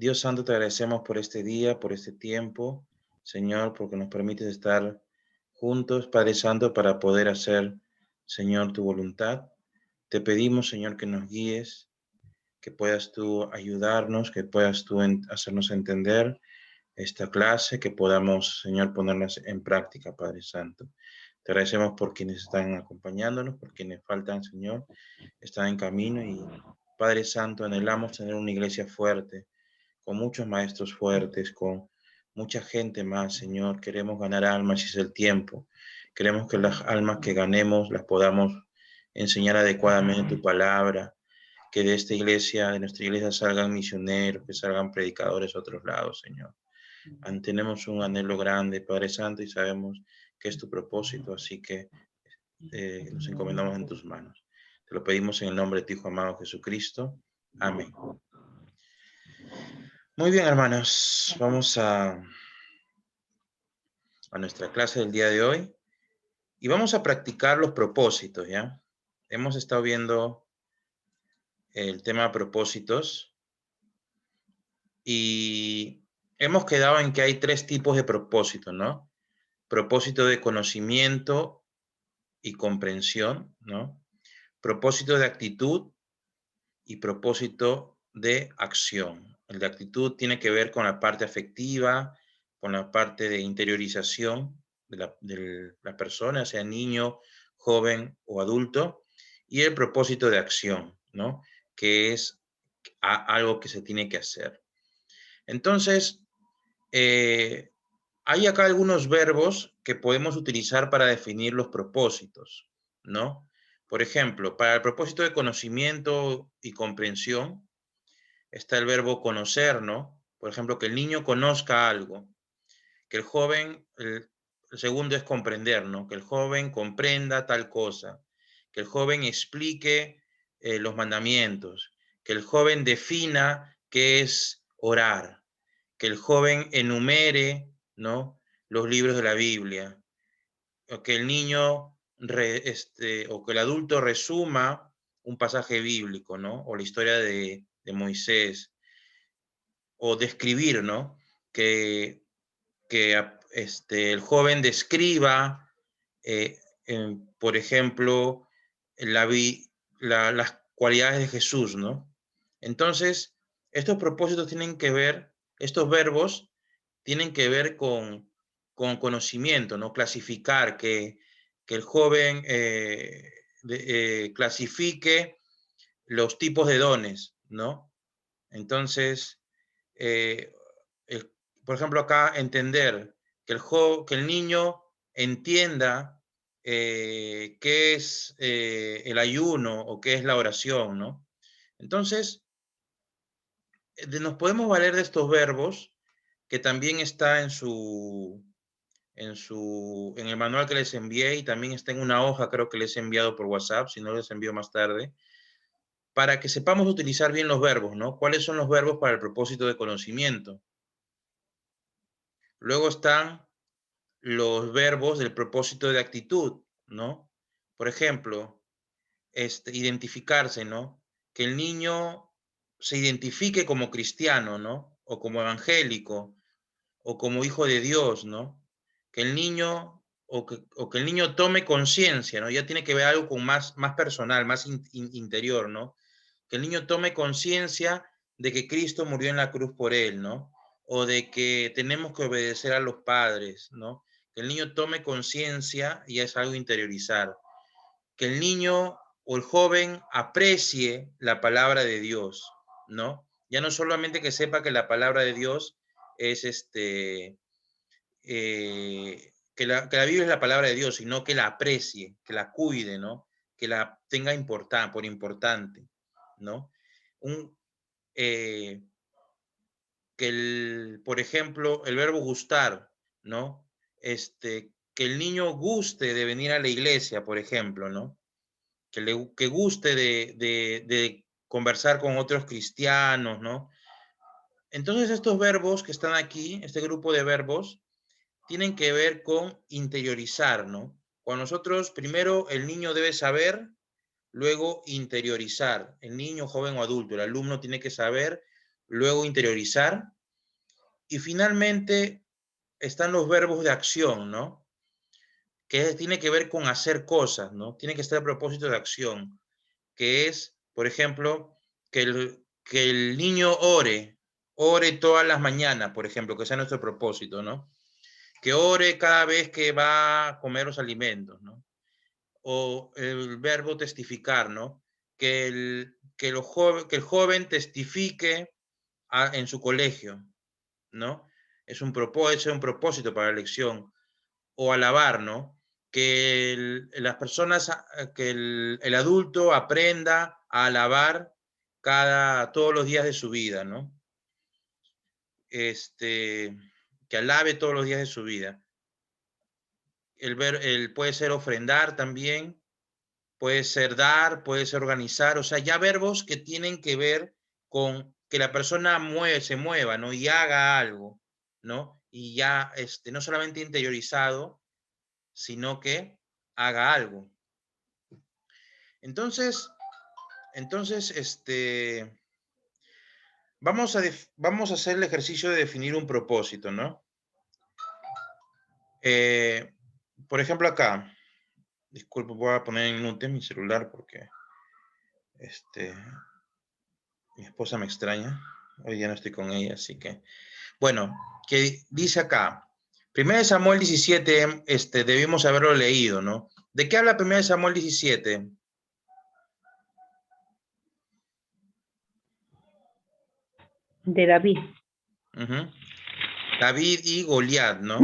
Dios Santo, te agradecemos por este día, por este tiempo, Señor, porque nos permites estar juntos, Padre Santo, para poder hacer, Señor, tu voluntad. Te pedimos, Señor, que nos guíes, que puedas tú ayudarnos, que puedas tú hacernos entender esta clase, que podamos, Señor, ponerlas en práctica, Padre Santo. Te agradecemos por quienes están acompañándonos, por quienes faltan, Señor, están en camino y, Padre Santo, anhelamos tener una iglesia fuerte, con muchos maestros fuertes, con mucha gente más, Señor. Queremos ganar almas y es el tiempo. Queremos que las almas que ganemos las podamos enseñar adecuadamente tu palabra, que de esta iglesia, de nuestra iglesia salgan misioneros, que salgan predicadores a otros lados, Señor. Tenemos un anhelo grande, Padre Santo, y sabemos que es tu propósito, así que nos encomendamos en tus manos. Te lo pedimos en el nombre de tu Hijo amado Jesucristo. Amén. Muy bien, hermanos, vamos a nuestra clase del día de hoy y vamos a practicar los propósitos, ¿ya? Hemos estado viendo el tema de propósitos y hemos quedado en que hay tres tipos de propósitos, ¿no? Propósito de conocimiento y comprensión, ¿no? Propósito de actitud y propósito de acción. El de actitud tiene que ver con la parte afectiva, con la parte de interiorización de la persona, sea niño, joven o adulto, y el propósito de acción, ¿no? Que es algo que se tiene que hacer. Entonces, hay acá algunos verbos que podemos utilizar para definir los propósitos, ¿no? Por ejemplo, para el propósito de conocimiento y comprensión, está el verbo conocer, ¿no? Por ejemplo, que el niño conozca algo, que el joven, el segundo es comprender, ¿no? Que el joven comprenda tal cosa, que el joven explique los mandamientos, que el joven defina qué es orar, que el joven enumere, ¿no? Los libros de la Biblia, o que el niño, o que el adulto resuma un pasaje bíblico, ¿no? O la historia de Moisés, o describir, ¿no? Que el joven describa, por ejemplo, la, las cualidades de Jesús, ¿no? Entonces, estos propósitos tienen que ver, estos verbos tienen que ver con conocimiento, ¿no? Clasificar, que el joven clasifique los tipos de dones, ¿no? Entonces, eh, el- por ejemplo, acá entender que el niño entienda qué es el ayuno o qué es la oración, ¿no? Entonces, nos podemos valer de estos verbos que también está en el manual que les envié y también está en una hoja, creo que les he enviado por WhatsApp, si no les envío más tarde, para que sepamos utilizar bien los verbos, ¿no? ¿Cuáles son los verbos para el propósito de conocimiento? Luego están los verbos del propósito de actitud, ¿no? Por ejemplo, identificarse, ¿no? Que el niño se identifique como cristiano, ¿no? O como evangélico, o como hijo de Dios, ¿no? Que el niño, o que el niño tome conciencia, ¿no? Ya tiene que ver algo con más personal, más interior, ¿no? Que el niño tome conciencia de que Cristo murió en la cruz por él, ¿no? O de que tenemos que obedecer a los padres, ¿no? Que el niño tome conciencia y es algo interiorizar. Que el niño o el joven aprecie la palabra de Dios, ¿no? Ya no solamente que sepa que la palabra de Dios es que la Biblia es la palabra de Dios, sino que la aprecie, que la cuide, ¿no? Que la tenga por importante, ¿no? Un, eh, por ejemplo, el verbo gustar, ¿no? Que el niño guste de venir a la iglesia, por ejemplo, ¿no? Que guste de conversar con otros cristianos, ¿no? Entonces, estos verbos que están aquí, este grupo de verbos, tienen que ver con interiorizar, ¿no? Cuando nosotros, primero, el niño debe saber, luego interiorizar. El niño, joven o adulto, el alumno tiene que saber, luego interiorizar, y finalmente están los verbos de acción, ¿no? Que tiene que ver con hacer cosas, ¿no? Tiene que estar a propósito de acción, que es, por ejemplo, que el niño ore todas las mañanas, por ejemplo, que sea nuestro propósito, ¿no? Que ore cada vez que va a comer los alimentos, ¿no? O el verbo testificar, ¿no? Que el joven testifique en su colegio, ¿no? Es un propósito para la elección. O alabar, ¿no? Que las personas, que el adulto aprenda a alabar todos los días de su vida, ¿no? Que alabe todos los días de su vida. Puede ser ofrendar también, puede ser dar, puede ser organizar, o sea, ya verbos que tienen que ver con que la persona se mueva, ¿no? Y haga algo, ¿no? Y ya, no solamente interiorizado, sino que haga algo. Entonces, vamos a hacer el ejercicio de definir un propósito, ¿no? Por ejemplo, acá, disculpe, voy a poner en mute mi celular porque mi esposa me extraña. Hoy ya no estoy con ella, así que. Bueno, que dice acá, 1 Samuel 17, debimos haberlo leído, ¿no? ¿De qué habla 1 Samuel 17? De David. David y Goliat, ¿no?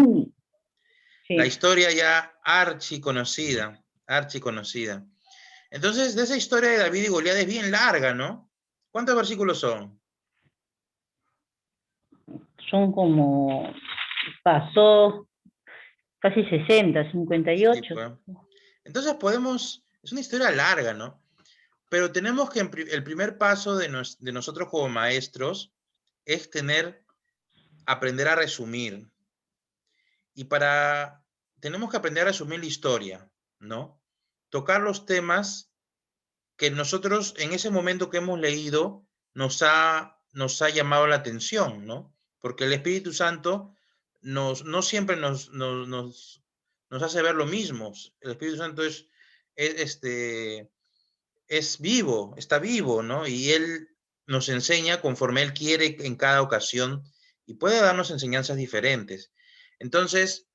Sí. La historia ya archiconocida. Entonces, de esa historia de David y Goliat es bien larga, ¿no? ¿Cuántos versículos son? Son como, pasó casi 60, 58. Sí, pues. Entonces es una historia larga, ¿no? Pero tenemos que, el primer paso de nosotros como maestros es aprender a resumir. Y tenemos que aprender a resumir la historia, ¿no? Tocar los temas que nosotros en ese momento que hemos leído nos ha llamado la atención, ¿no? Porque el Espíritu Santo no siempre nos hace ver lo mismo. El Espíritu Santo es vivo, está vivo, ¿no? Y Él nos enseña conforme Él quiere en cada ocasión y puede darnos enseñanzas diferentes. Entonces,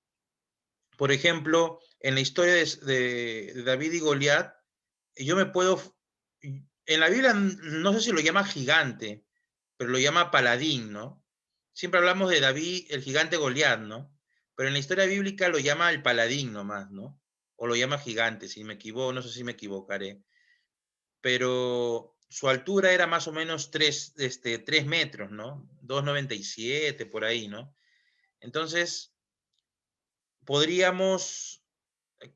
por ejemplo, en la historia de David y Goliat, yo me puedo, en la Biblia no sé si lo llama gigante, pero lo llama paladín, ¿no? Siempre hablamos de David, el gigante Goliat, ¿no? Pero en la historia bíblica lo llama el paladín nomás, ¿no? O lo llama gigante, si me equivoco, no sé si me equivocaré. Pero su altura era más o menos 3 metros, ¿no? 2,97 por ahí, ¿no? Entonces, podríamos,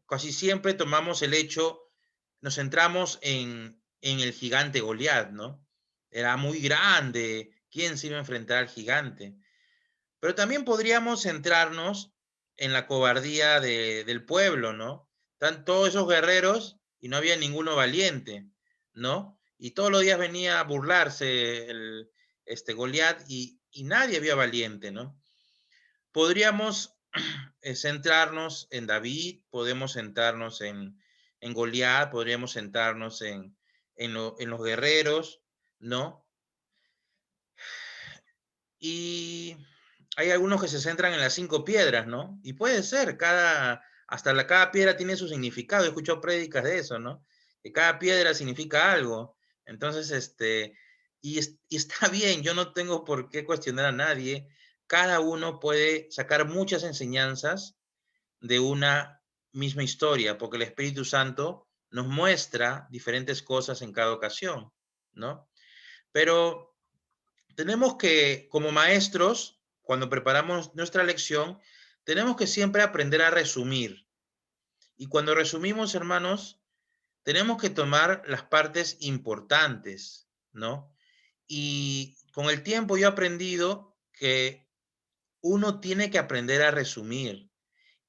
casi siempre tomamos el hecho, nos centramos en el gigante Goliat, ¿no? Era muy grande, ¿quién se iba a enfrentar al gigante? Pero también podríamos centrarnos en la cobardía del pueblo, ¿no? Están todos esos guerreros y no había ninguno valiente, ¿no? Y todos los días venía a burlarse Goliat y nadie había valiente, ¿no? Podríamos centrarnos en David, podemos centrarnos en Goliat, podríamos centrarnos en los guerreros, ¿no? Y hay algunos que se centran en las 5 piedras, ¿no? Y puede ser, cada piedra tiene su significado. He escuchado prédicas de eso, ¿no? Que cada piedra significa algo. Entonces, y está bien, yo no tengo por qué cuestionar a nadie. Cada uno puede sacar muchas enseñanzas de una misma historia, porque el Espíritu Santo nos muestra diferentes cosas en cada ocasión, ¿no? Pero tenemos que, como maestros, cuando preparamos nuestra lección, tenemos que siempre aprender a resumir. Y cuando resumimos, hermanos, tenemos que tomar las partes importantes, ¿no? Y con el tiempo yo he aprendido que uno tiene que aprender a resumir.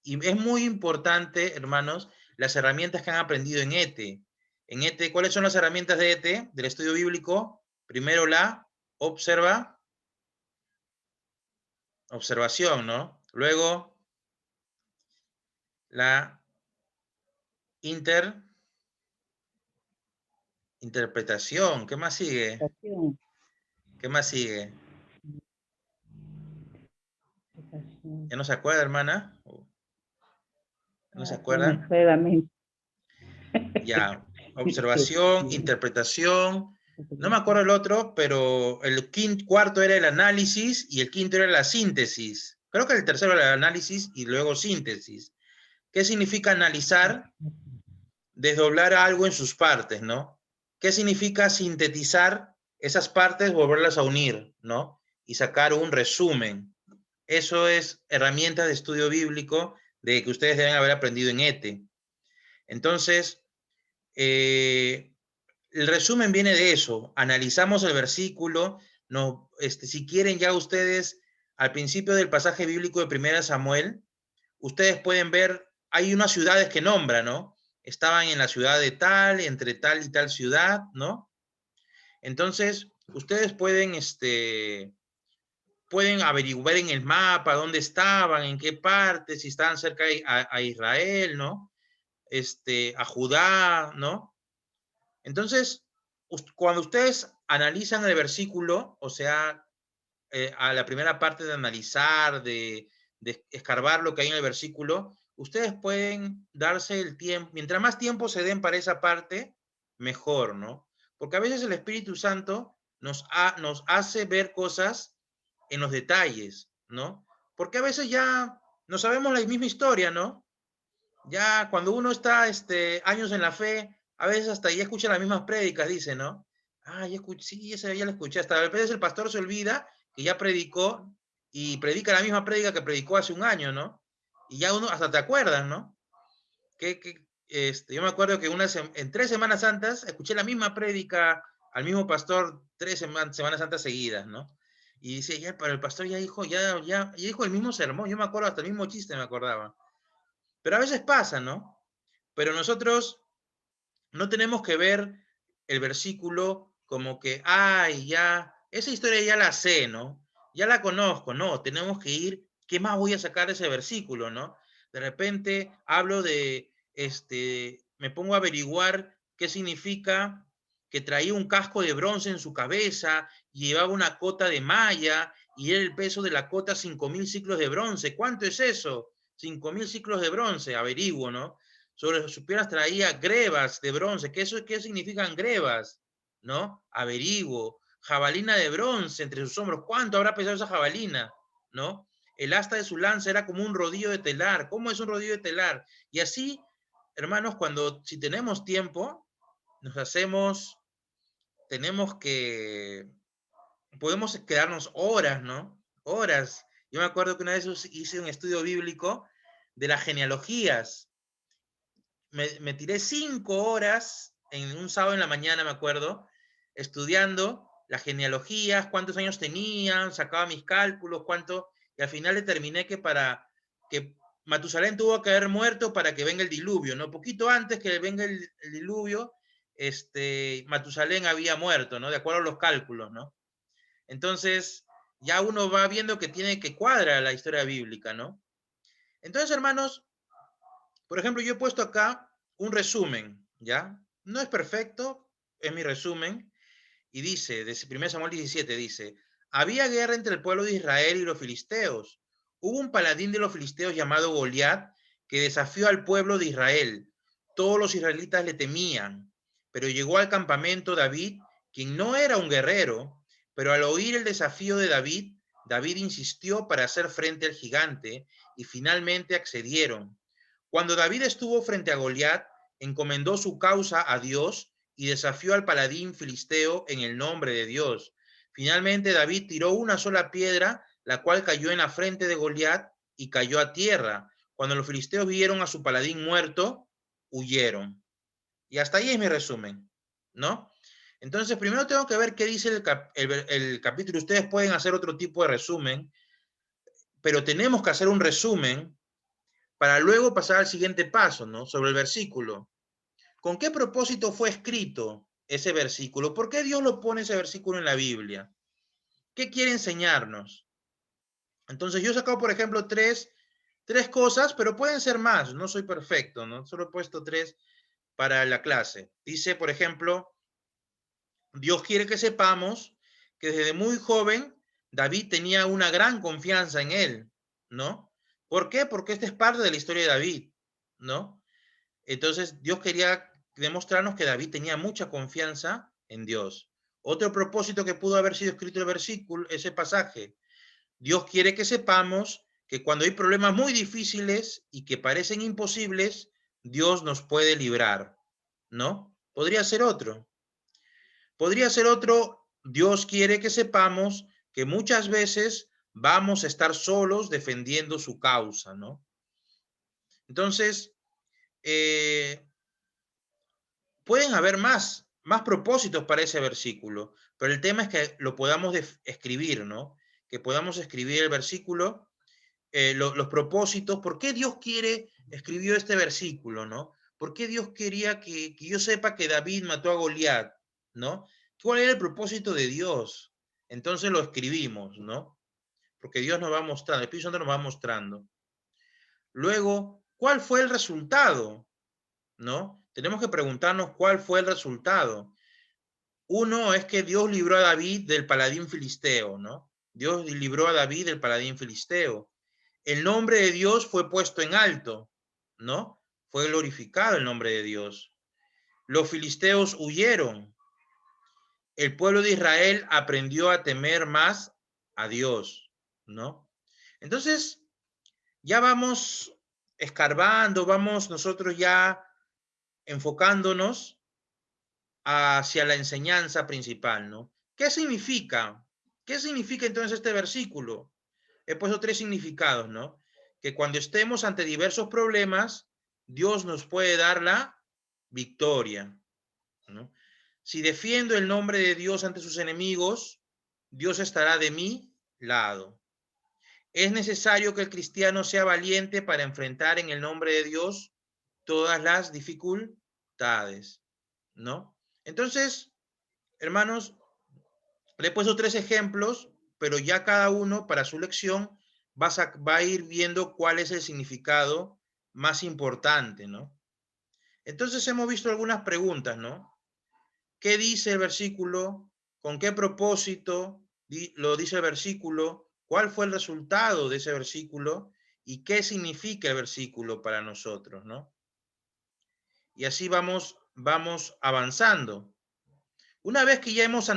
Y es muy importante, hermanos, las herramientas que han aprendido en ETE. En ETE, ¿cuáles son las herramientas de ETE, del estudio bíblico? Primero la observación, ¿no? Luego, la interpretación. ¿Qué más sigue? Interpretación. ¿Qué más sigue? Interpretación. ¿Ya no se acuerda, hermana? ¿No se Ah, se me acuerdan? fue la mente. Ya. Dios Observación, mío. interpretación. No me acuerdo el otro, pero el cuarto era el análisis y el quinto era la síntesis. Creo que el tercero era el análisis y luego síntesis. ¿Qué significa analizar? Desdoblar algo en sus partes, ¿no? ¿Qué significa sintetizar esas partes, volverlas a unir, ¿no? Y sacar un resumen. Eso es herramienta de estudio bíblico de que ustedes deben haber aprendido en ETE. Entonces, el resumen viene de eso. Analizamos el versículo. No, si quieren ya ustedes, al principio del pasaje bíblico de 1 Samuel, ustedes pueden ver, hay unas ciudades que nombra, ¿no? Estaban en la ciudad de tal, entre tal y tal ciudad, ¿no? Entonces, ustedes pueden averiguar en el mapa dónde estaban, en qué parte, si estaban cerca a Israel, ¿no? A Judá, ¿no? Entonces, cuando ustedes analizan el versículo, o sea, a la primera parte de analizar, de escarbar lo que hay en el versículo, ustedes pueden darse el tiempo, mientras más tiempo se den para esa parte, mejor, ¿no? Porque a veces el Espíritu Santo nos hace ver cosas en los detalles, ¿no? Porque a veces ya no sabemos la misma historia, ¿no? Ya cuando uno está años en la fe, a veces hasta ya escucha las mismas prédicas, dice, ¿no? Ah, ya escuché, sí, esa ya la escuché. Hasta a veces el pastor se olvida que ya predicó y predica la misma prédica que predicó hace un año, ¿no? Y ya uno hasta te acuerdas, ¿no? Yo me acuerdo que en 3 Semanas Santas escuché la misma prédica al mismo pastor 3 Semanas Santas seguidas, ¿no? Y dice, ya, pero el pastor ya dijo el mismo sermón, yo me acuerdo hasta el mismo chiste me acordaba. Pero a veces pasa, ¿no? Pero nosotros no tenemos que ver el versículo como que, ay, ya, esa historia ya la sé, ¿no? Ya la conozco, no, tenemos que ir, ¿qué más voy a sacar de ese versículo, no? De repente hablo me pongo a averiguar qué significa que traía un casco de bronce en su cabeza y llevaba una cota de malla y era el peso de la cota 5.000 ciclos de bronce. ¿Cuánto es eso? 5.000 ciclos de bronce, averiguo, ¿no? Sobre sus piernas traía grebas de bronce. ¿Qué significan grebas? ¿No? Averiguo. Jabalina de bronce entre sus hombros. ¿Cuánto habrá pesado esa jabalina? ¿No? El asta de su lanza era como un rodillo de telar. ¿Cómo es un rodillo de telar? Y así, hermanos, si tenemos tiempo, podemos quedarnos horas, ¿no? Horas. Yo me acuerdo que una vez hice un estudio bíblico de las genealogías. Me tiré 5 horas en un sábado en la mañana, me acuerdo, estudiando las genealogías, cuántos años tenían, sacaba mis cálculos, y al final determiné que Matusalén tuvo que haber muerto para que venga el diluvio, ¿no? Poquito antes que venga el diluvio, Matusalén había muerto, ¿no? De acuerdo a los cálculos, ¿no? Entonces, ya uno va viendo que cuadra la historia bíblica, ¿no? Entonces, hermanos, por ejemplo, yo he puesto acá un resumen, ¿ya? No es perfecto, es mi resumen, y dice, de 1 Samuel 17, dice, había guerra entre el pueblo de Israel y los filisteos. Hubo un paladín de los filisteos llamado Goliat que desafió al pueblo de Israel. Todos los israelitas le temían, pero llegó al campamento David, quien no era un guerrero, pero al oír el desafío de David, David insistió para hacer frente al gigante y finalmente accedieron. Cuando David estuvo frente a Goliat, encomendó su causa a Dios y desafió al paladín filisteo en el nombre de Dios. Finalmente David tiró una sola piedra, la cual cayó en la frente de Goliat y cayó a tierra. Cuando los filisteos vieron a su paladín muerto, huyeron. Y hasta ahí es mi resumen, ¿no? Entonces, primero tengo que ver qué dice el capítulo. Ustedes pueden hacer otro tipo de resumen, pero tenemos que hacer un resumen para luego pasar al siguiente paso, ¿no? Sobre el versículo. ¿Con qué propósito fue escrito ese versículo? ¿Por qué Dios lo pone ese versículo en la Biblia? ¿Qué quiere enseñarnos? Entonces yo he sacado, por ejemplo, tres cosas, pero pueden ser más. No soy perfecto, ¿no? Solo he puesto tres para la clase. Dice, por ejemplo, Dios quiere que sepamos que desde muy joven David tenía una gran confianza en él, ¿no? ¿Por qué? Porque esta es parte de la historia de David, ¿no? Entonces Dios quería demostrarnos que David tenía mucha confianza en Dios. Otro propósito que pudo haber sido escrito el versículo, ese pasaje. Dios quiere que sepamos que cuando hay problemas muy difíciles y que parecen imposibles, Dios nos puede librar, ¿no? Podría ser otro. Podría ser otro, Dios quiere que sepamos que muchas veces vamos a estar solos defendiendo su causa, ¿no? Entonces, eh, pueden haber más propósitos para ese versículo, pero el tema es que lo podamos escribir, ¿no? Que podamos escribir el versículo, los propósitos, por qué Dios escribió este versículo, ¿no? ¿Por qué Dios quería que yo sepa que David mató a Goliat, ¿no? ¿Cuál era el propósito de Dios? Entonces lo escribimos, ¿no? Porque Dios nos va mostrando, el Espíritu Santo nos va mostrando. Luego, ¿cuál fue el resultado? ¿No? Tenemos que preguntarnos cuál fue el resultado. Uno es que Dios libró a David del paladín filisteo, ¿no? Dios libró a David del paladín filisteo. El nombre de Dios fue puesto en alto, ¿no? Fue glorificado el nombre de Dios. Los filisteos huyeron. El pueblo de Israel aprendió a temer más a Dios, ¿no? Entonces, ya vamos escarbando, vamos nosotros ya enfocándonos hacia la enseñanza principal, ¿no? ¿Qué significa? ¿Qué significa entonces este versículo? He puesto tres significados, ¿no? Que cuando estemos ante diversos problemas, Dios nos puede dar la victoria, ¿no? Si defiendo el nombre de Dios ante sus enemigos, Dios estará de mi lado. Es necesario que el cristiano sea valiente para enfrentar en el nombre de Dios todas las dificultades, ¿no? Entonces, hermanos, le he puesto tres ejemplos, pero ya cada uno para su lección va a ir viendo cuál es el significado más importante, ¿no? Entonces hemos visto algunas preguntas, ¿no? ¿Qué dice el versículo? ¿Con qué propósito lo dice el versículo? ¿Cuál fue el resultado de ese versículo? ¿Y qué significa el versículo para nosotros, ¿no? Y así vamos avanzando. Una vez que ya hemos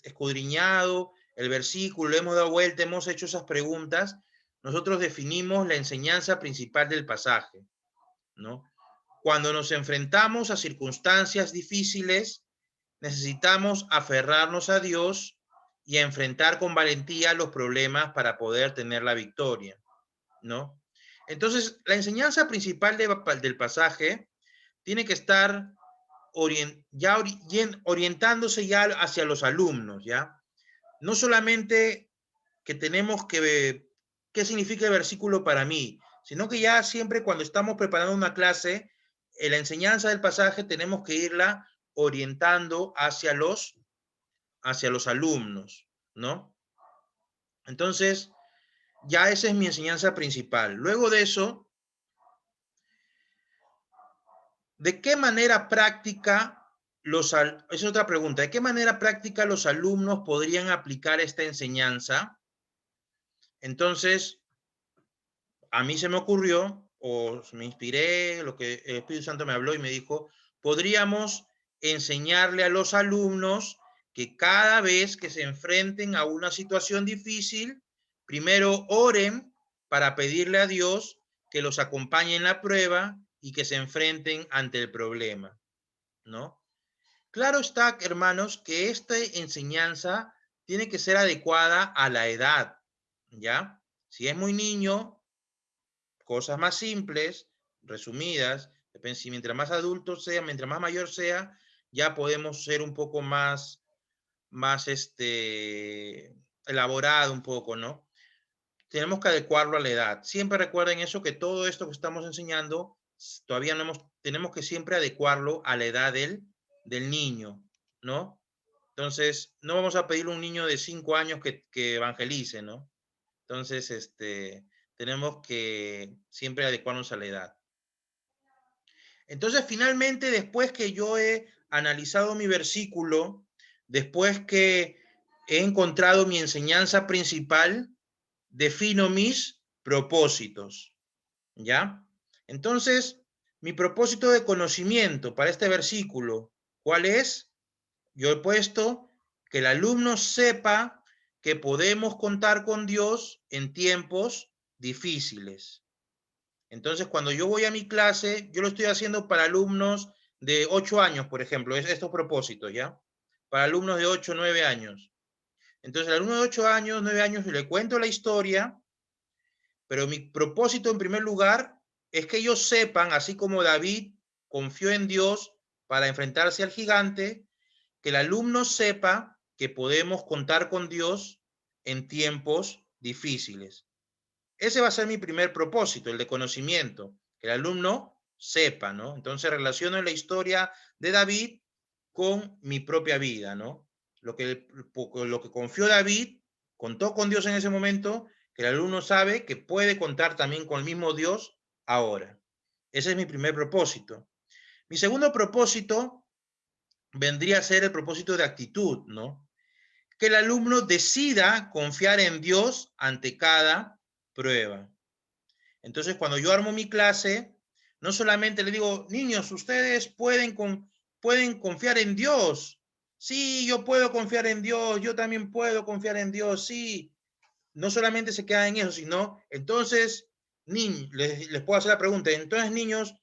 escudriñado el versículo, le hemos dado vuelta, hemos hecho esas preguntas, nosotros definimos la enseñanza principal del pasaje, ¿no? Cuando nos enfrentamos a circunstancias difíciles, necesitamos aferrarnos a Dios y a enfrentar con valentía los problemas para poder tener la victoria, ¿no? Entonces, la enseñanza principal del pasaje tiene que estar orientándose ya hacia los alumnos, ¿ya? No solamente que tenemos que ver qué significa el versículo para mí, sino que ya siempre cuando estamos preparando una clase, la enseñanza del pasaje tenemos que irla orientando hacia los alumnos, ¿no? Entonces, ya esa es mi enseñanza principal. Luego de eso, ¿de qué manera práctica es otra pregunta, ¿de qué manera práctica los alumnos podrían aplicar esta enseñanza? Entonces, a mí se me ocurrió, o me inspiré, lo que el Espíritu Santo me habló y me dijo, podríamos enseñarle a los alumnos que cada vez que se enfrenten a una situación difícil, primero oren para pedirle a Dios que los acompañe en la prueba y que se enfrenten ante el problema, ¿no? Claro está, hermanos, que esta enseñanza tiene que ser adecuada a la edad, ¿ya? Si es muy niño, cosas más simples, resumidas, si mientras más adulto sea, mientras más mayor sea, ya podemos ser un poco más elaborado un poco, ¿no? Tenemos que adecuarlo a la edad. Siempre recuerden eso, que todo esto que estamos enseñando, todavía no tenemos que siempre adecuarlo a la edad del niño, ¿no? Entonces, no vamos a pedirle a un niño de 5 años que evangelice, ¿no? Entonces, tenemos que siempre adecuarnos a la edad. Entonces, finalmente, después que yo he analizado mi versículo, después que he encontrado mi enseñanza principal, defino mis propósitos, ¿ya? Entonces, mi propósito de conocimiento para este versículo, ¿cuál es? Yo he puesto que el alumno sepa que podemos contar con Dios en tiempos difíciles. Entonces, cuando yo voy a mi clase, yo lo estoy haciendo para alumnos de 8 años, por ejemplo, es estos propósitos, ¿ya? Para alumnos de 8, 9 años. Entonces, al alumno de 8 años, 9 años, le cuento la historia, pero mi propósito en primer lugar es que ellos sepan, así como David confió en Dios para enfrentarse al gigante, que el alumno sepa que podemos contar con Dios en tiempos difíciles. Ese va a ser mi primer propósito, el de conocimiento, que el alumno sepa, ¿no? Entonces relaciono la historia de David con mi propia vida, ¿no? Lo que confió David, contó con Dios en ese momento, que el alumno sabe que puede contar también con el mismo Dios ahora. Ese es mi primer propósito. Mi segundo propósito vendría a ser el propósito de actitud, ¿no? Que el alumno decida confiar en Dios ante cada prueba. Entonces, cuando yo armo mi clase, no solamente le digo, niños, ustedes pueden confiar en Dios. Sí, yo puedo confiar en Dios, yo también puedo confiar en Dios, sí. No solamente se queda en eso, sino, entonces, les puedo hacer la pregunta, entonces, niños,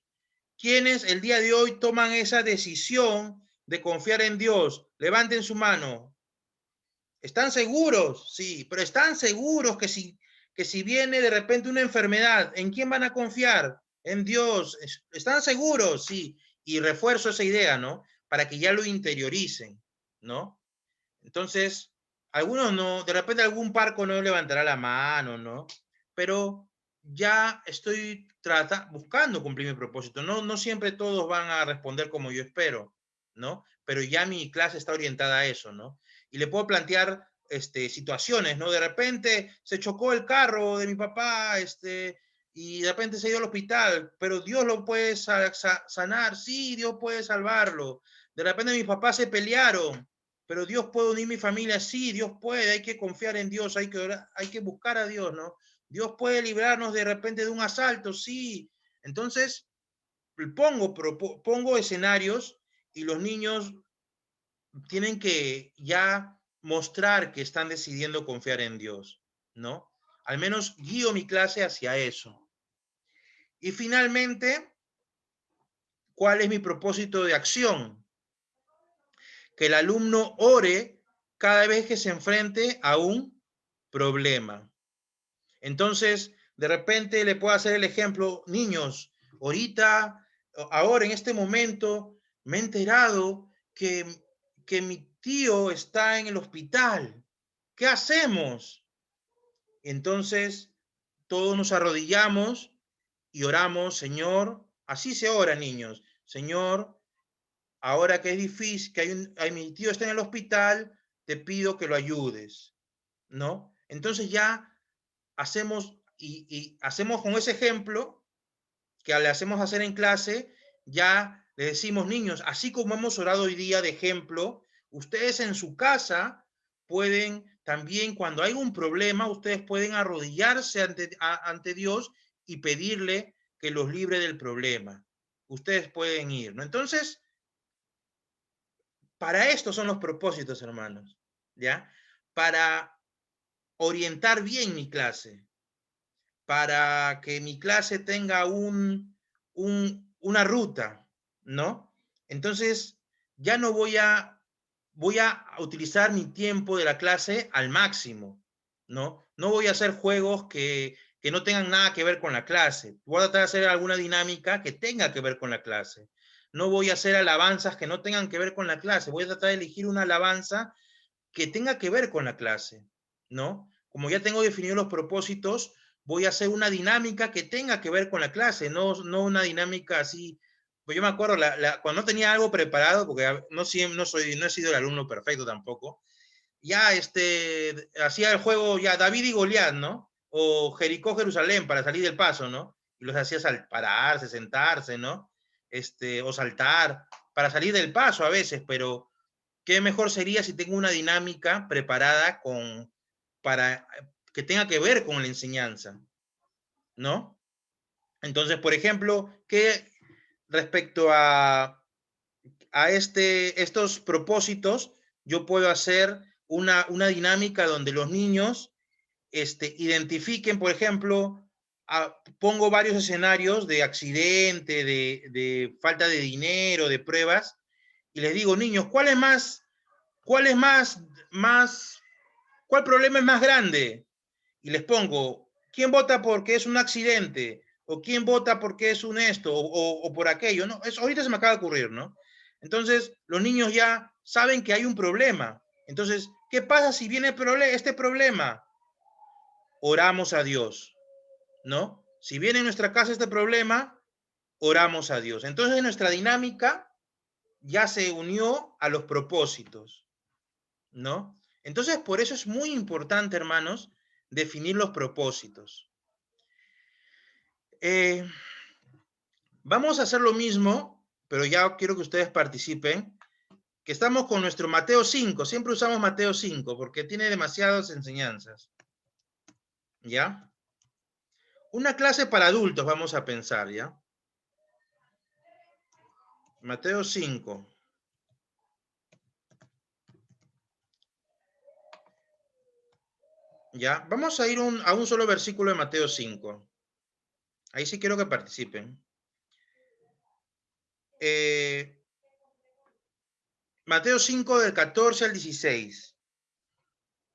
¿quiénes el día de hoy toman esa decisión de confiar en Dios? Levanten su mano. ¿Están seguros? Sí, pero están seguros que si viene de repente una enfermedad, ¿en quién van a confiar? En Dios. ¿Están seguros? Sí. Y refuerzo esa idea, ¿no? Para que ya lo interioricen, ¿no? Entonces, algunos no, de repente algún parco no levantará la mano, ¿no? Pero ya estoy buscando cumplir mi propósito. No siempre todos van a responder como yo espero, ¿no? Pero ya mi clase está orientada a eso, ¿no? Y le puedo plantear situaciones, ¿no? De repente se chocó el carro de mi papá, y de repente se ha ido al hospital, pero Dios lo puede sanar, sí, Dios puede salvarlo. De repente mis papás se pelearon, pero Dios puede unir mi familia, sí, Dios puede, hay que confiar en Dios, hay que orar, hay que buscar a Dios, ¿no? Dios puede librarnos de repente de un asalto, sí. Entonces, pongo escenarios y los niños tienen que ya mostrar que están decidiendo confiar en Dios, ¿no? Al menos guío mi clase hacia eso. Y finalmente, ¿cuál es mi propósito de acción? Que el alumno ore cada vez que se enfrente a un problema. Entonces, de repente le puedo hacer el ejemplo, niños, ahora en este momento, me he enterado que mi tío está en el hospital. ¿Qué hacemos? Entonces, todos nos arrodillamos y oramos, Señor, así se ora, niños, Señor, ahora que es difícil, que mi tío está en el hospital, te pido que lo ayudes, ¿no? Entonces ya hacemos con ese ejemplo que le hacemos hacer en clase, ya le decimos, niños, así como hemos orado hoy día de ejemplo, ustedes en su casa pueden también, cuando hay un problema, ustedes pueden arrodillarse ante Dios y pedirle que los libre del problema. Ustedes pueden ir, ¿no? Entonces, para esto son los propósitos, hermanos, ¿ya? Para orientar bien mi clase, para que mi clase tenga una ruta, ¿no? Entonces, ya no voy a utilizar mi tiempo de la clase al máximo, ¿no? No voy a hacer juegos que no tengan nada que ver con la clase. Voy a tratar de hacer alguna dinámica que tenga que ver con la clase. No voy a hacer alabanzas que no tengan que ver con la clase. Voy a tratar de elegir una alabanza que tenga que ver con la clase, ¿no? Como ya tengo definidos los propósitos, voy a hacer una dinámica que tenga que ver con la clase, no una dinámica así. Pues yo me acuerdo, cuando no tenía algo preparado, porque no he sido el alumno perfecto tampoco, ya hacía el juego ya David y Goliat, ¿no? o Jericó, Jerusalén, para salir del paso, ¿no? Y los hacías pararse, sentarse, ¿no? O saltar, para salir del paso a veces, pero qué mejor sería si tengo una dinámica preparada para que tenga que ver con la enseñanza, ¿no? Entonces, por ejemplo, ¿qué respecto a estos propósitos, yo puedo hacer una dinámica donde los niños identifiquen, por ejemplo, pongo varios escenarios de accidente, de falta de dinero, de pruebas, y les digo, niños, ¿cuál problema es más grande? Y les pongo, ¿quién vota porque es un accidente? ¿O quién vota porque es un esto? O por aquello, ¿no? Eso ahorita se me acaba de ocurrir, ¿no? Entonces, los niños ya saben que hay un problema. Entonces, ¿qué pasa si viene este problema? Oramos a Dios, ¿no? Si viene en nuestra casa este problema, oramos a Dios. Entonces, nuestra dinámica ya se unió a los propósitos, ¿no? Entonces, por eso es muy importante, hermanos, definir los propósitos. Vamos a hacer lo mismo, pero ya quiero que ustedes participen, que estamos con nuestro Mateo 5. Siempre usamos Mateo 5 porque tiene demasiadas enseñanzas. ¿Ya? Una clase para adultos vamos a pensar, ¿ya? Mateo 5. ¿Ya? Vamos a ir a un solo versículo de Mateo 5. Ahí sí quiero que participen. Mateo 5 del 14 al 16.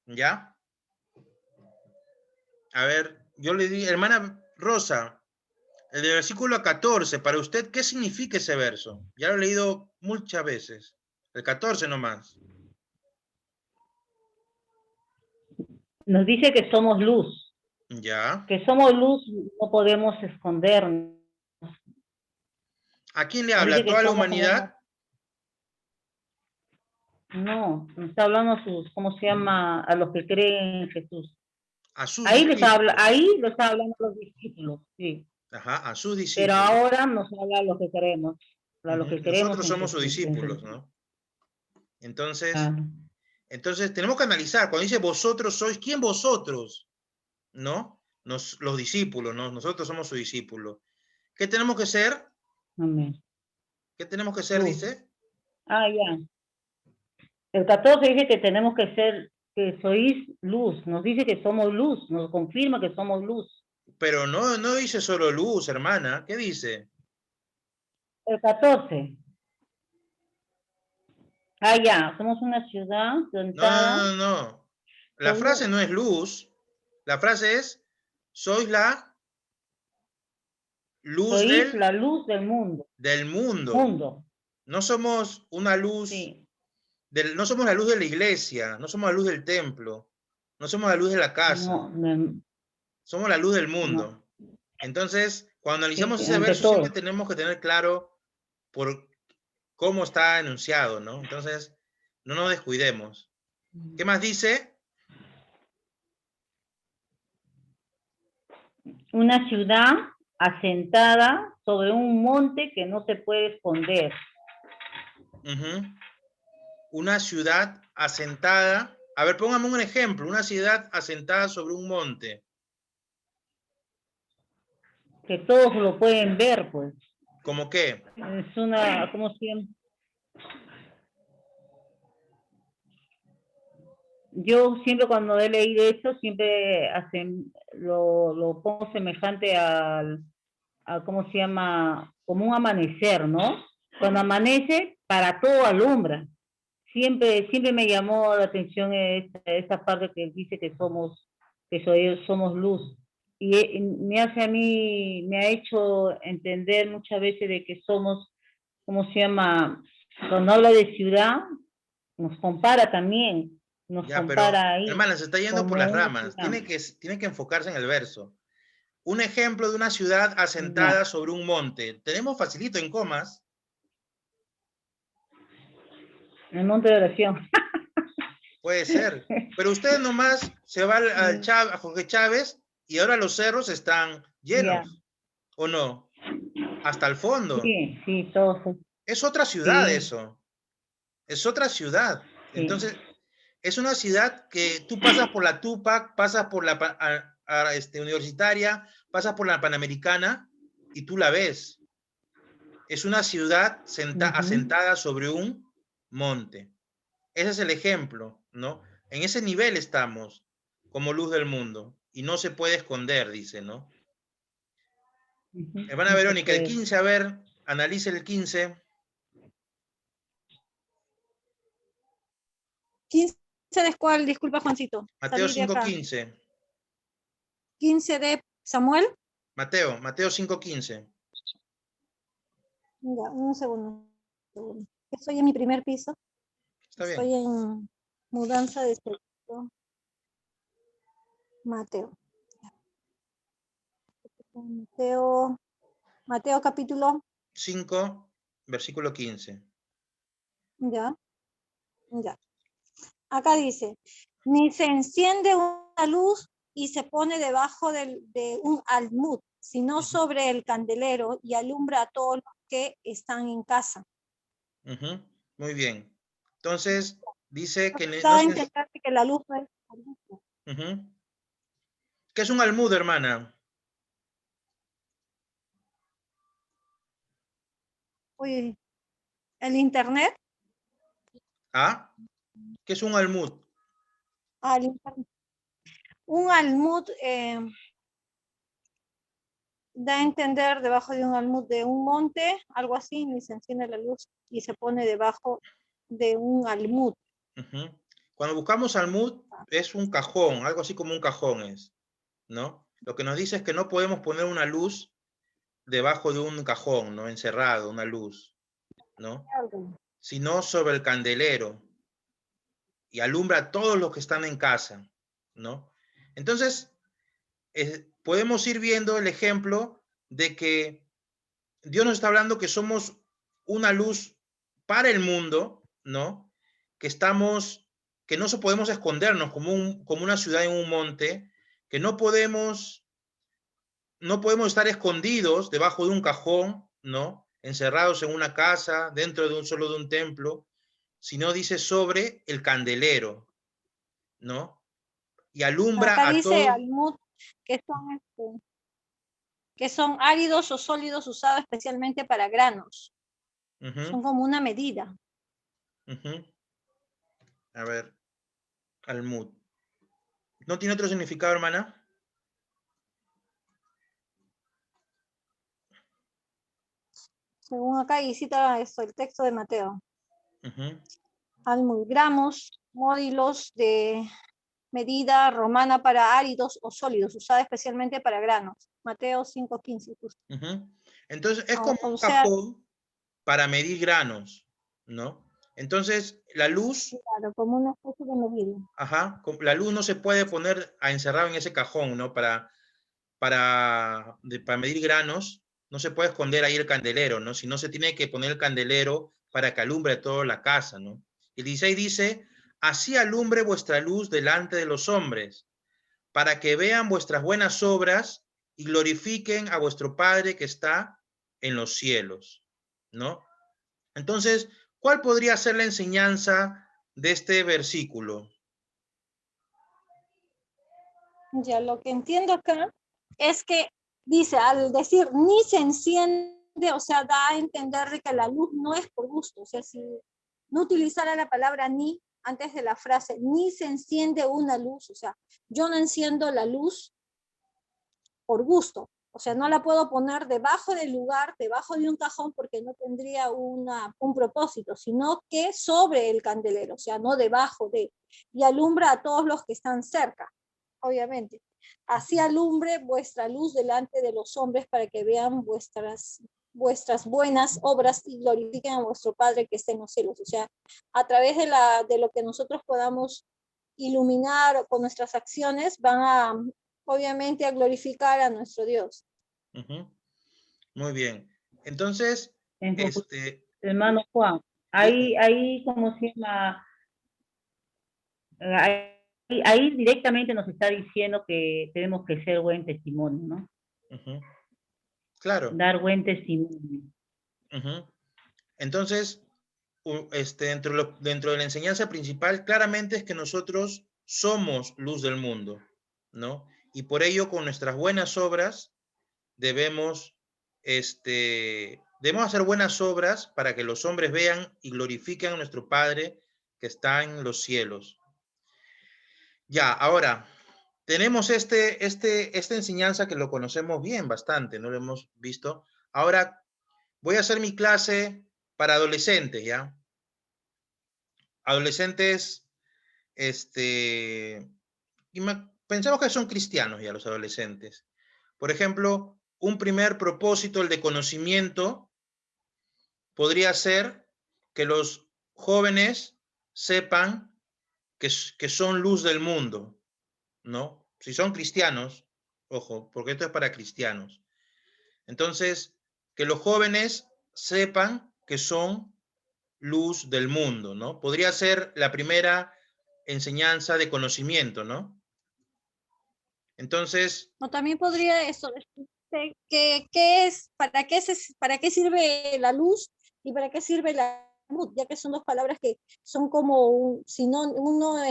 ¿Ya? A ver, yo le di, hermana Rosa, el de versículo 14, para usted, ¿qué significa ese verso? Ya lo he leído muchas veces. El 14 nomás. Nos dice que somos luz. Ya. Que somos luz, no podemos escondernos. ¿A quién le Nos habla? ¿A dice que toda la somos humanidad? No, nos está hablando a sus, ¿cómo se llama? A los que creen en Jesús. A sus Ahí discípulos. lo está hablando a los discípulos, sí. Ajá, a sus Pero discípulos. ahora nos habla a los que queremos, a los que queremos Nosotros en somos sus Jesús. discípulos, ¿no? Entonces, Ah, tenemos que analizar. Cuando dice vosotros sois, ¿quién vosotros? ¿No? Los discípulos, ¿no? Nosotros somos sus discípulos. ¿Qué tenemos que ser? amén. ¿Qué tenemos que ser, Luz. dice? Ah, ya. El 14 dice que tenemos que ser, que sois luz. Nos dice que somos luz, nos confirma que somos luz. Pero no dice solo luz, hermana. ¿Qué dice? El 14. Ah, ya. Somos una ciudad plantada. No. La frase Solo no es luz. La frase es, sois la luz sois la luz del mundo. del mundo. Mundo. No somos una luz, Sí. no somos la luz de la iglesia, no somos la luz del templo, no somos la luz de la casa, No, no, somos la luz del no. mundo. Entonces, cuando Sí, analizamos ese ante verso, siempre todo. tenemos que tener claro por cómo está enunciado, ¿no? Entonces, no nos descuidemos. ¿Qué más dice? Una ciudad asentada sobre un monte que no se puede esconder. Una ciudad asentada. A ver, póngame un ejemplo. Una ciudad asentada sobre un monte. Que todos lo pueden ver, pues. ¿Cómo qué? Es una, ¿cómo se llama? Yo siempre cuando he leído esto, siempre lo pongo semejante a, ¿cómo se llama? Como un amanecer, ¿no? Cuando amanece, para todo alumbra. Siempre me llamó la atención esta parte que dice que somos luz. Y me hace a mí, me ha hecho entender muchas veces de que somos, ¿cómo se llama? Cuando habla de ciudad, nos compara también, nos Ya, pero, compara ahí hermana, se está yendo por como las una ramas. ciudad. Tiene que enfocarse en el verso. Un ejemplo de una ciudad Ya, asentada sobre un monte. Tenemos facilito en comas. el monte de oración. Puede ser. Pero usted nomás se va a Jorge Chávez y ahora los cerros están llenos, ¿o no? Hasta el fondo. Sí, sí, todo. Es otra ciudad Sí, eso. Es otra ciudad. sí. Entonces, es una ciudad que tú pasas por la Tupac, pasas por la Universitaria, pasas por la Panamericana y tú la ves. Es una ciudad asentada sobre un monte. Ese es el ejemplo, ¿no? En ese nivel estamos como luz del mundo y no se puede esconder, dice, ¿no? Hermana No se Verónica, el puede. 15, a ver, analice el 15. 15 de cuál, disculpa Juancito. Mateo Salí de acá. 5:15. 15 de Samuel. Mateo 5:15. Ya, un segundo. Estoy en mi primer piso. Está bien. Estoy en mudanza de sexto. Mateo. Mateo capítulo. 5, versículo 15. Ya. Acá dice, ni se enciende una luz y se pone debajo de un almud, sino sobre el candelero y alumbra a todos los que están en casa. Muy bien. Entonces, dice que Da no a se... entender que la luz no es... ¿Qué es un almud, hermana? Uy, el internet. ¿Ah? ¿Qué es un almud? El internet. Un almud da a entender debajo de un almud de un monte, algo así, ni se enciende la luz y se pone debajo de un almud. Cuando buscamos almud, es un cajón, algo así como un cajón es, ¿no? Lo que nos dice es que no podemos poner una luz debajo de un cajón, ¿no? Encerrado, una luz, ¿no? Sino sobre el candelero y alumbra a todos los que están en casa, ¿no? Entonces, podemos ir viendo el ejemplo de que Dios nos está hablando que somos una luz para el mundo, ¿no? Que no podemos escondernos como una ciudad en un monte, que no podemos estar escondidos debajo de un cajón, ¿no? Encerrados en una casa, dentro solo de un templo, sino dice sobre el candelero, ¿no? Y alumbra Acá a dice todos. almud que son áridos o sólidos usados especialmente para granos. Son como una medida. A ver, almud. ¿No tiene otro significado, hermana? Según acá y cita esto, el texto de Mateo. Almud, gramos, módulos de medida romana para áridos o sólidos, usada especialmente para granos. Mateo 5:15. Entonces, es como O un sea, cajón para medir granos, ¿no? Entonces, la luz, claro, como una especie de medida. la luz no se puede poner encerrado en ese cajón, ¿no? Para medir granos, no se puede esconder ahí el candelero, ¿no? Sino se tiene que poner el candelero para que alumbre toda la casa, ¿no? El 16 dice, así alumbre vuestra luz delante de los hombres, para que vean vuestras buenas obras y glorifiquen a vuestro Padre que está en los cielos, ¿no? Entonces, ¿cuál podría ser la enseñanza de este versículo? Ya, lo que entiendo acá es que dice, al decir ni se enciende, o sea, da a entender de que la luz no es por gusto, o sea, si no utilizara la palabra ni antes de la frase, ni se enciende una luz, o sea, yo no enciendo la luz por gusto, o sea, no la puedo poner debajo del lugar, debajo de un cajón, porque no tendría un propósito, sino que sobre el candelero, o sea, no debajo de, y alumbra a todos los que están cerca, obviamente. Así alumbre vuestra luz delante de los hombres para que vean vuestras buenas obras y glorifiquen a vuestro Padre que está en los cielos. O sea, a través de lo que nosotros podamos iluminar con nuestras acciones, van a, obviamente, a glorificar a nuestro Dios. Muy bien. Entonces, hermano Juan, ahí, ¿cómo se llama? Hay ahí directamente nos está diciendo que tenemos que ser buen testimonio, ¿no? Ujú. Claro. Dar buen testimonio. Ujú. Entonces, dentro de la enseñanza principal, claramente es que nosotros somos luz del mundo, ¿no? Y por ello, con nuestras buenas obras, debemos, debemos hacer buenas obras para que los hombres vean y glorifiquen a nuestro Padre que está en los cielos. Ya, ahora, tenemos esta enseñanza que lo conocemos bien bastante, ¿no? Lo hemos visto. Ahora, voy a hacer mi clase para adolescentes, ¿ya? Adolescentes, pensamos que son cristianos ya los adolescentes. Por ejemplo, un primer propósito, el de conocimiento, podría ser que los jóvenes sepan que son luz del mundo, ¿no? Si son cristianos, ojo, porque esto es para cristianos. Entonces, que los jóvenes sepan que son luz del mundo, ¿no? Podría ser la primera enseñanza de conocimiento, ¿no? Entonces, O también podría eso, ¿qué es, para qué sirve la luz y para qué sirve la luz? Ya que son dos palabras que son como un sinónimo,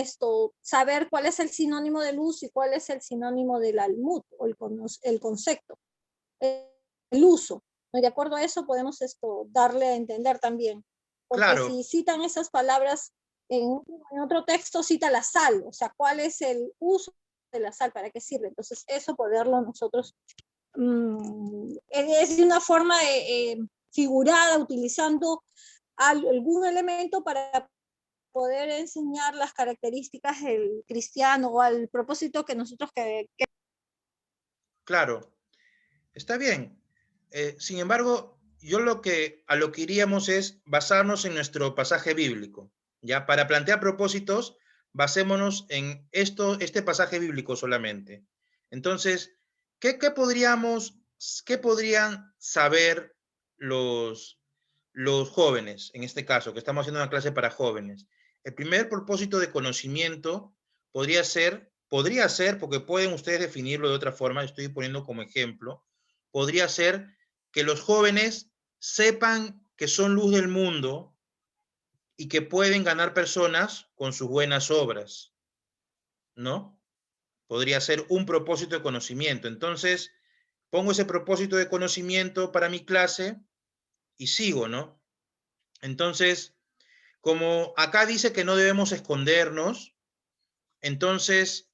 saber cuál es el sinónimo de luz y cuál es el sinónimo del almud, o el concepto, el uso. ¿No? De acuerdo a eso podemos darle a entender también. Porque claro, si citan esas palabras en otro texto, cita la sal, o sea, cuál es el uso de la sal, para qué sirve. Entonces, eso poderlo nosotros es de una forma figurada, utilizando algún elemento para poder enseñar las características del cristiano o al propósito que nosotros claro, está bien. Sin embargo, a lo que iríamos es basarnos en nuestro pasaje bíblico, ¿ya? Para plantear propósitos, basémonos en este pasaje bíblico solamente. Entonces, ¿qué podrían saber los jóvenes, en este caso, que estamos haciendo una clase para jóvenes? El primer propósito de conocimiento podría ser, porque pueden ustedes definirlo de otra forma, estoy poniendo como ejemplo, podría ser que los jóvenes sepan que son luz del mundo y que pueden ganar personas con sus buenas obras, ¿no? Podría ser un propósito de conocimiento. Entonces, pongo ese propósito de conocimiento para mi clase y sigo, ¿no? Entonces, como acá dice que no debemos escondernos, entonces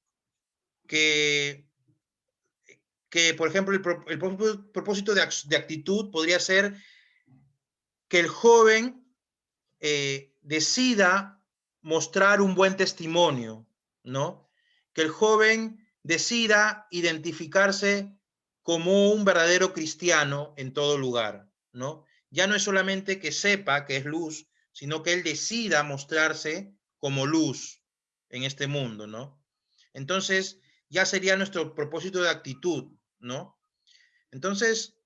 que, por ejemplo, el propósito de actitud podría ser que el joven decida mostrar un buen testimonio, ¿no? Que el joven decida identificarse como un verdadero cristiano en todo lugar, ¿no? Ya no es solamente que sepa que es luz, sino que él decida mostrarse como luz en este mundo, ¿no? Entonces, ya sería nuestro propósito de actitud, ¿no? Entonces,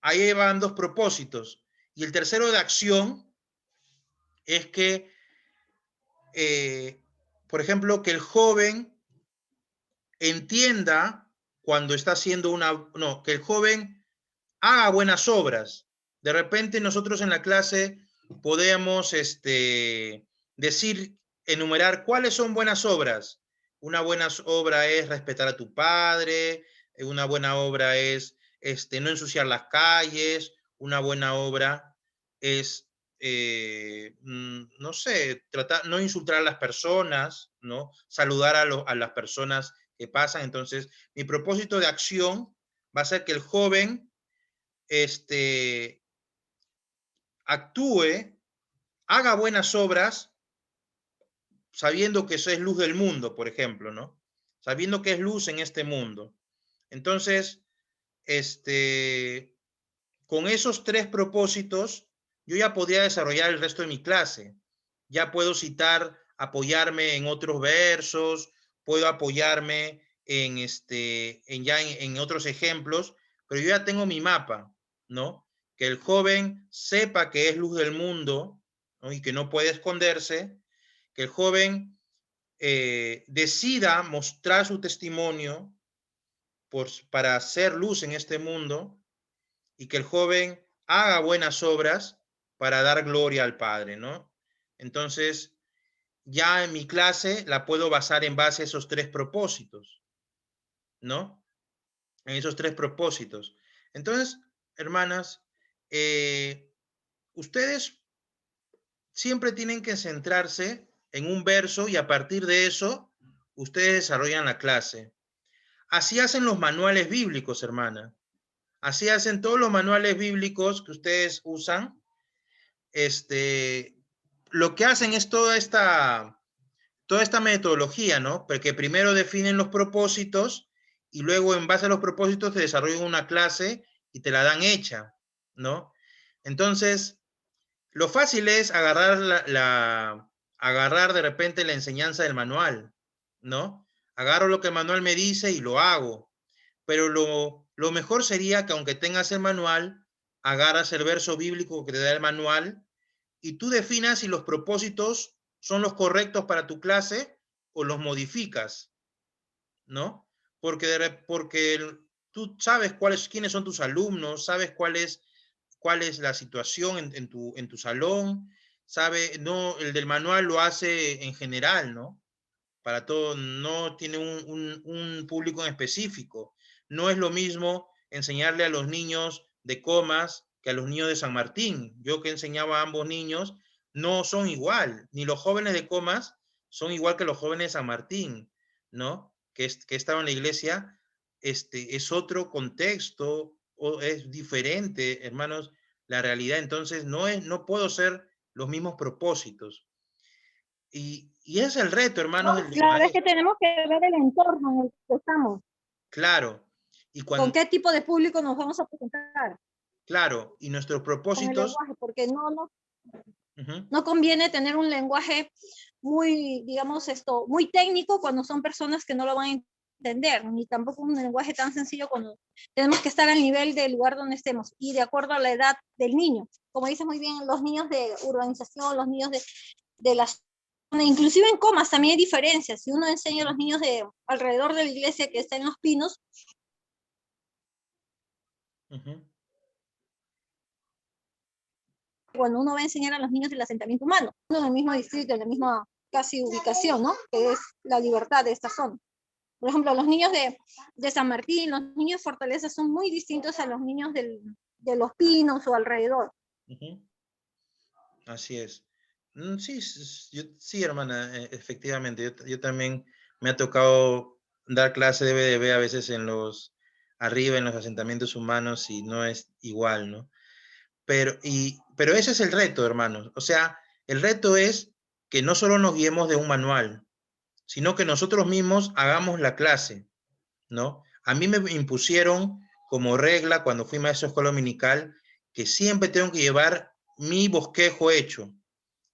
ahí van dos propósitos. Y el tercero de acción es que, por ejemplo, que el joven entienda cuando está haciendo que el joven haga buenas obras. De repente nosotros en la clase podemos decir, enumerar cuáles son buenas obras. Una buena obra es respetar a tu padre, una buena obra es no ensuciar las calles, una buena obra es, no sé, no insultar a las personas, ¿no? Saludar a las personas que pasan. Entonces, mi propósito de acción va a ser que el joven actúe, haga buenas obras, sabiendo que eso es luz del mundo, por ejemplo, ¿no? Sabiendo que es luz en este mundo. Entonces, con esos tres propósitos, yo ya podría desarrollar el resto de mi clase. Ya puedo citar, apoyarme en otros versos, puedo apoyarme en otros ejemplos, pero yo ya tengo mi mapa, ¿no? Que el joven sepa que es luz del mundo, ¿no? Y que no puede esconderse, que el joven decida mostrar su testimonio para hacer luz en este mundo, y que el joven haga buenas obras para dar gloria al Padre, ¿no? Entonces, ya en mi clase la puedo basar en base a esos 3 propósitos, ¿no? En esos 3 propósitos. Entonces, hermanas, ustedes siempre tienen que centrarse en un verso, y a partir de eso, ustedes desarrollan la clase. Así hacen los manuales bíblicos, hermana. Así hacen todos los manuales bíblicos que ustedes usan. Lo que hacen es toda esta metodología, ¿no? Porque primero definen los propósitos y luego en base a los propósitos te desarrollan una clase y te la dan hecha, ¿no? Entonces, lo fácil es agarrar de repente la enseñanza del manual, ¿no? Agarro lo que el manual me dice y lo hago. Pero lo mejor sería que, aunque tengas el manual, agarras el verso bíblico que te da el manual y tú definas si los propósitos son los correctos para tu clase o los modificas, ¿no? Porque tú sabes quiénes son tus alumnos, sabes cuál es la situación en tu salón, no, el del manual lo hace en general, ¿no? Para todo, no tiene un público en específico. No es lo mismo enseñarle a los niños de Comas que a los niños de San Martín. Yo que enseñaba a ambos niños, no son igual, ni los jóvenes de Comas son igual que los jóvenes de San Martín, ¿no? Que estaban en la iglesia. Es otro contexto, o es diferente, hermanos, la realidad. Entonces, no puedo ser los mismos propósitos. Y es el reto, hermanos, No, del claro, es maestro. que tenemos que ver el entorno en el que estamos, Claro. Y con qué tipo de público nos vamos a presentar, claro, y nuestros con el propósitos. lenguaje, porque Ujú. no conviene tener un lenguaje muy, digamos, muy técnico cuando son personas que no lo van a entender, ni tampoco un lenguaje tan sencillo cuando tenemos que estar al nivel del lugar donde estemos y de acuerdo a la edad del niño. Como dice muy bien, los niños de urbanización, los niños de las inclusive en Comas también hay diferencias. Si uno enseña a los niños de alrededor de la iglesia que está en Los Pinos, Ujú. cuando uno va a enseñar a los niños del asentamiento humano, en el mismo distrito, en la misma casi ubicación, ¿no? Que es la libertad de esta zona. Por ejemplo, los niños de San Martín, los niños de Fortaleza son muy distintos a los niños de Los Pinos o alrededor. Ujú. Así es. Sí, sí, hermana, efectivamente. Yo también me ha tocado dar clase de BDB a veces arriba en los asentamientos humanos, y no es igual, ¿no? Pero ese es el reto, hermanos. O sea, el reto es que no solo nos guiemos de un manual, sino que nosotros mismos hagamos la clase, ¿no? A mí me impusieron como regla cuando fui maestro de escuela dominical que siempre tengo que llevar mi bosquejo hecho,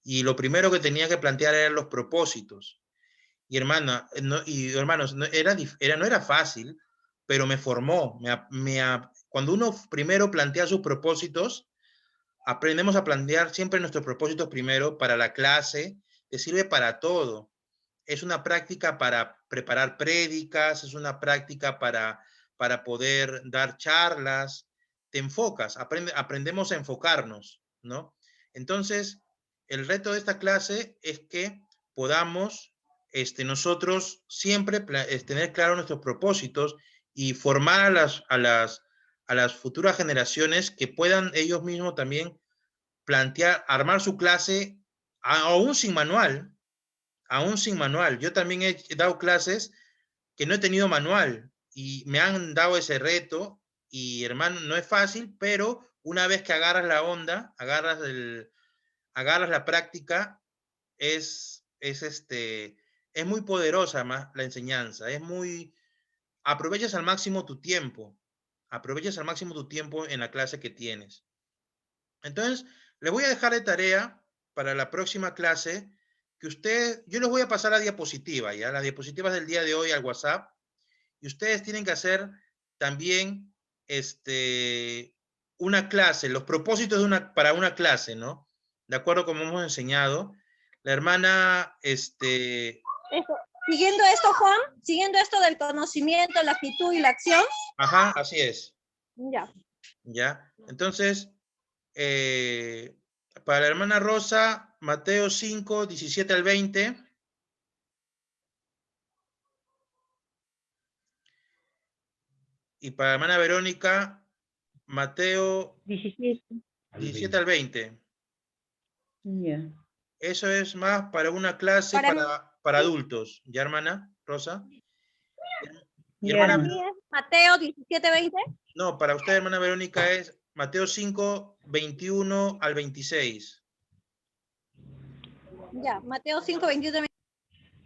y lo primero que tenía que plantear eran los propósitos. Y hermana, hermanos, no era fácil, pero me formó. Cuando uno primero plantea sus propósitos, aprendemos a plantear siempre nuestros propósitos primero para la clase, que sirve para todo. Es una práctica para preparar prédicas, es una práctica para poder dar charlas. Te enfocas, aprendemos a enfocarnos, ¿no? Entonces, el reto de esta clase es que podamos nosotros siempre tener claro nuestros propósitos y formar a las futuras generaciones que puedan ellos mismos también armar su clase aún sin manual, aún sin manual. Yo también he dado clases que no he tenido manual y me han dado ese reto, y hermano, no es fácil, pero una vez que agarras la onda, agarras la práctica, es muy poderosa más la enseñanza, aprovechas al máximo tu tiempo, aprovechas al máximo tu tiempo en la clase que tienes. Entonces, les voy a dejar de tarea para la próxima clase yo les voy a pasar la diapositiva, ya, las diapositivas del día de hoy al WhatsApp, y ustedes tienen que hacer también una clase, los propósitos para una clase, ¿no? De acuerdo como hemos enseñado. La hermana Eso. Siguiendo esto, Juan, siguiendo esto del conocimiento, la actitud y la acción. Ajá, así es. Ya. Ya. Entonces, para la hermana Rosa, Mateo 5, 17 al 20. Y para la hermana Verónica, Mateo 17. 17 al 20. Ya. Eso es más para una clase para adultos. ¿Ya, hermana Rosa? Y Ya, hermana, hermano. Mateo 17:20. no, para usted, hermana Verónica, es Mateo 5, 21 al 26. Ya, Mateo 5:21.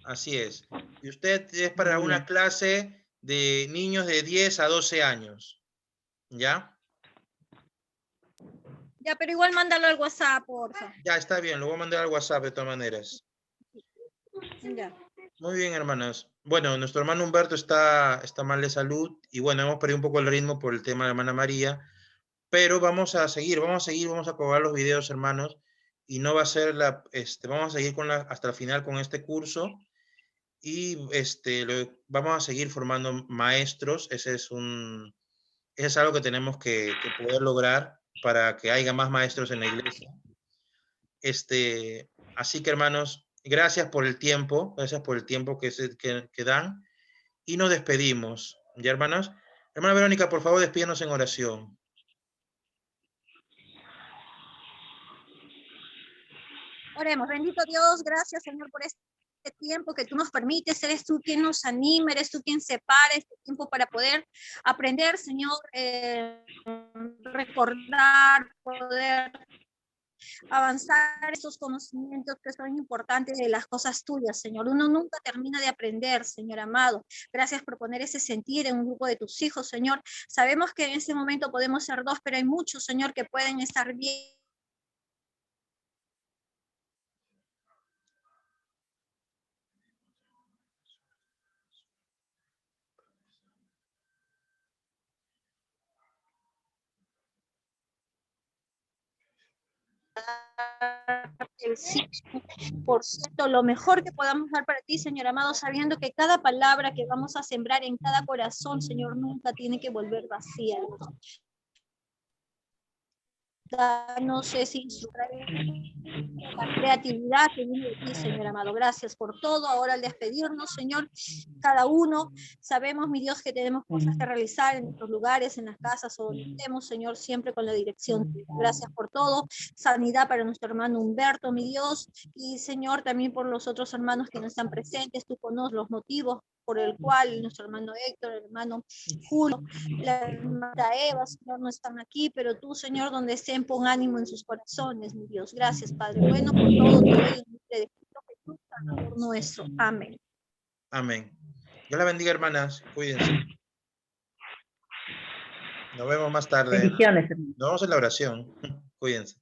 Así es. Y usted es para una Ya. clase de niños de 10 a 12 años. ¿Ya? Ya, pero igual mándalo al WhatsApp, porfa. Ya, está bien. Lo voy a mandar al WhatsApp de todas maneras. Ya. Muy bien, hermanas. Bueno, nuestro hermano Humberto está mal de salud y bueno, hemos perdido un poco el ritmo por el tema de la hermana María, pero vamos a seguir, vamos a colgar los videos, hermanos, y no va a ser vamos a seguir hasta el final con este curso y vamos a seguir formando maestros. Ese es algo que tenemos que poder lograr para que haya más maestros en la iglesia. Así que, hermanos, gracias por el tiempo que dan y nos despedimos. ¿Ya, hermanos? Hermana Verónica, por favor, despídanos en oración. Oremos, bendito Dios, gracias Señor por este tiempo que tú nos permites, eres tú quien nos anima, eres tú quien separa este tiempo para poder aprender, Señor, recordar, poder avanzar esos conocimientos que son importantes de las cosas tuyas, Señor. Uno nunca termina de aprender, Señor amado. Gracias por poner ese sentir en un grupo de tus hijos, Señor. Sabemos que en ese momento podemos ser dos, pero hay muchos, Señor, que pueden estar bien. El 100% lo mejor que podamos dar para ti, Señor amado, sabiendo que cada palabra que vamos a sembrar en cada corazón, Señor, nunca tiene que volver vacía. Danos ese instrumento, la creatividad que viene de ti, Señor amado. Gracias por todo. Ahora al despedirnos, Señor, cada uno, sabemos, mi Dios, que tenemos cosas que realizar en nuestros lugares, en las casas o donde estemos, Señor, siempre con la dirección. Gracias por todo. Sanidad para nuestro hermano Humberto, mi Dios, y Señor, también por los otros hermanos que no están presentes. Tú conoces los motivos por el cual nuestro hermano Héctor, el hermano Julio, la hermana Eva, Señor, no están aquí, pero tú, Señor, donde estén, pon ánimo en sus corazones, mi Dios. Gracias, Padre bueno, por todo. Te doy en nombre de Cristo Jesús, Salvador nuestro. Amén. Amén. Dios la bendiga, hermanas. Cuídense. Nos vemos más tarde. Bendiciones, hermano. Nos vemos en la oración. Cuídense.